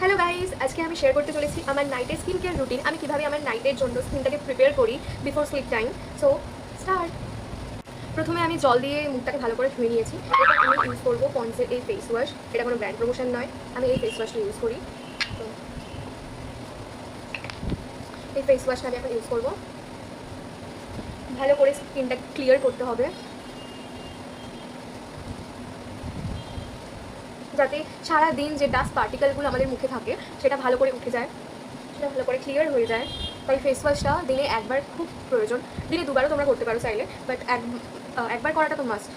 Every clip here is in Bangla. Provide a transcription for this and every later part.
হ্যালো গাইজ, আজকে আমি শেয়ার করতে চলেছি আমার নাইটের স্কিন কেয়ার রুটিন। আমি কীভাবে আমার নাইটের জন্য স্কিনটাকে প্রিপেয়ার করি before slip time. So start. প্রথমে আমি জল দিয়ে মুখটাকে ভালো করে ধুয়ে নিয়েছি। এরপর আমি ইউজ করবো পন্ডসের এই ফেস ওয়াশ। এটা কোনো ব্র্যান্ড প্রমোশন নয়, আমি এই ফেস ওয়াশটা ইউজ করি। তো এই ফেস ওয়াশটা আমি এখন ইউজ করবো। ভালো করে স্কিনটা ক্লিয়ার করতে হবে, যাতে সারা দিন যে ডাস্ট পার্টিকেলগুলো আমাদের মুখে থাকে সেটা ভালো করে উঠে যায়, সেটা ভালো করে ক্লিয়ার হয়ে যায়। তাই ফেস ওয়াশটা দিনে একবার খুব প্রয়োজন। দিনে দুবারও তোমরা করতে পারো চাইলে, বাট একবার করাটা তো মাস্ট।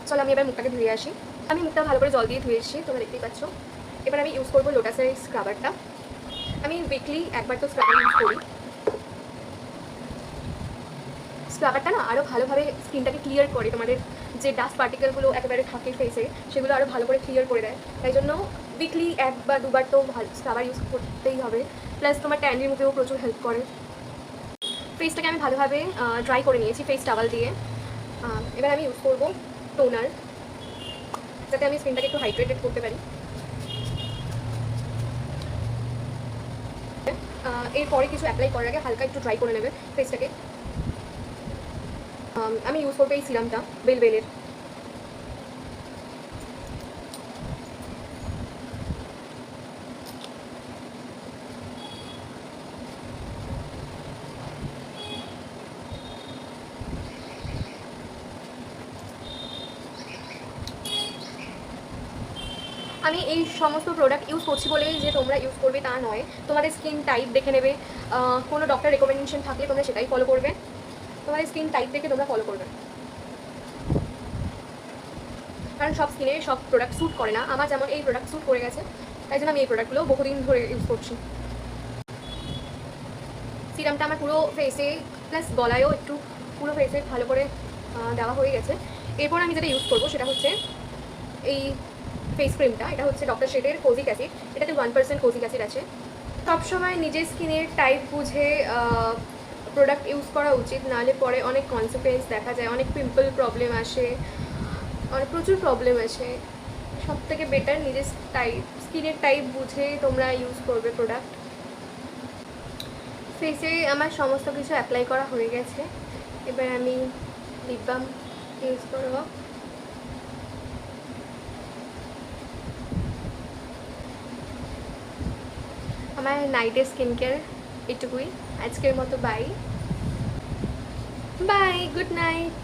চলো আমি এবার মুখটাকে ধুয়ে আসি। আমি মুখটা ভালো করে জল দিয়ে ধুয়ে এসেছি, তোমরা দেখতেই পাচ্ছ। এবার আমি ইউজ করবো লোটাসের স্ক্রাবারটা। আমি উইকলি একবার তো স্ক্রাবার ইউজ করি। স্ক্রাবারটা না আরও ভালোভাবে স্কিনটাকে ক্লিয়ার করে, তোমাদের যে ডাস্ট পার্টিকেলগুলো একেবারে থাকে ফেসে সেগুলো আরও ভালো করে ক্লিয়ার করে দেয়। তাই জন্য উইকলি এক বা দুবার তো স্ক্রাবার ইউজ করতেই হবে। প্লাস তোমার ট্যান রিমুভেও প্রচুর হেল্প করে। ফেসটাকে আমি ভালোভাবে ড্রাই করে নিয়েছি ফেস টাওয়াল দিয়ে। এবার আমি ইউজ করবো টোনার, যাতে আমি স্কিনটাকে একটু হাইড্রেটেড করতে পারি। এরপরে কিছু অ্যাপ্লাই করার আগে হালকা একটু ড্রাই করে নেবে ফেসটাকে। আমি ইউজ করবো এই সিরামটা বেলের। আমি এই সমস্ত প্রোডাক্ট ইউজ করছি বলেই যে তোমরা ইউজ করবে তা নয়। তোমাদের স্কিন টাইপ দেখে নেবে, কোনো ডক্টর রেকমেন্ডেশন থাকলে তোমরা সেটাই ফলো করবে। তোমাদের স্কিন টাইপ দেখে তোমরা ফলো করবে, কারণ সব স্কিনে সব প্রোডাক্ট স্যুট করে না। আমার যেমন এই প্রোডাক্ট স্যুট করে গেছে, তাই জন্য আমি এই প্রোডাক্টগুলো বহুদিন ধরে ইউজ করছি। সিরামটা আমার পুরো ফেসে প্লাস গলায়ও একটু পুরো ফেসে ভালো করে দেওয়া হয়ে গেছে। এরপর আমি যেটা ইউজ করবো সেটা হচ্ছে এই ফেস ক্রিমটা। এটা হচ্ছে ডক্টর শেডের কোজিক অ্যাসিড। এটাতে 1% কোজিক অ্যাসিড আছে। সবসময় নিজের স্কিনের টাইপ বুঝে প্রোডাক্ট ইউজ করা উচিত, নাহলে পরে অনেক কনসিকুয়েন্স দেখা যায়, অনেক পিম্পল প্রবলেম আসে, অনেক প্রচুর প্রবলেম আসে। সব থেকে বেটার নিজের স্কিনের টাইপ বুঝে তোমরা ইউজ করবে প্রোডাক্ট। ফেসে আমার সমস্ত কিছু অ্যাপ্লাই করা হয়ে গেছে। এবার আমি লিপ বাম ইউজ করবো। আমার নাইটের স্কিন কেয়ার এটুকুই। আজকের মতো বাই বাই, গুড নাইট।